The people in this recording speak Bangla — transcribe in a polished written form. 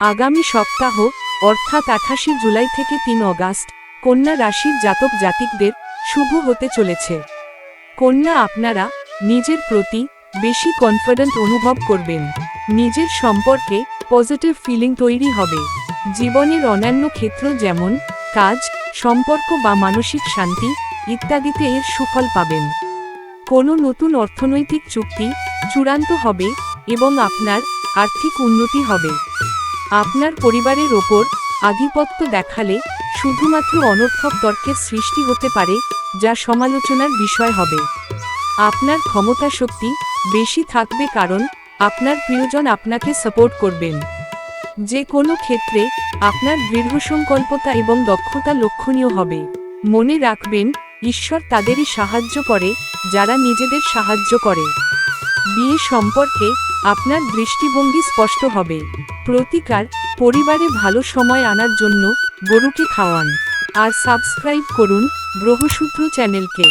আগামী সপ্তাহ অর্থাৎ 28 জুলাই থেকে 3 অগাস্ট কন্যা রাশির জাতক জাতিকদের শুভ হতে চলেছে। কন্যা, আপনারা নিজের প্রতি বেশি কনফিডেন্ট অনুভব করবেন। নিজের সম্পর্কে পজিটিভ ফিলিং তৈরি হবে। জীবনের অন্যান্য ক্ষেত্র যেমন কাজ, সম্পর্ক বা মানসিক শান্তি ইত্যাদিতে এর সুফল পাবেন। কোনো নতুন অর্থনৈতিক চুক্তি চূড়ান্ত হবে এবং আপনার আর্থিক উন্নতি হবে। আপনার পরিবারের ওপর আধিপত্য দেখালে শুধুমাত্র অনর্থক তর্কের সৃষ্টি হতে পারে, যা সমালোচনার বিষয় হবে। আপনার ক্ষমতা শক্তি বেশি থাকবে কারণ আপনার প্রিয়জন আপনাকে সাপোর্ট করবেন। যে কোনো ক্ষেত্রে আপনার দৃঢ়সংকল্পতা এবং দক্ষতা লক্ষণীয় হবে। মনে রাখবেন, ঈশ্বর তাদেরই সাহায্য করে যারা নিজেদের সাহায্য করে। বিয়ে সম্পর্কে আপনার দৃষ্টিভঙ্গি স্পষ্ট হবে। প্রতিকার, পরিবারে ভালো সময় আনার জন্য গরুকে খাওয়ান। আর সাবস্ক্রাইব করুন গ্রহসূত্র চ্যানেলকে।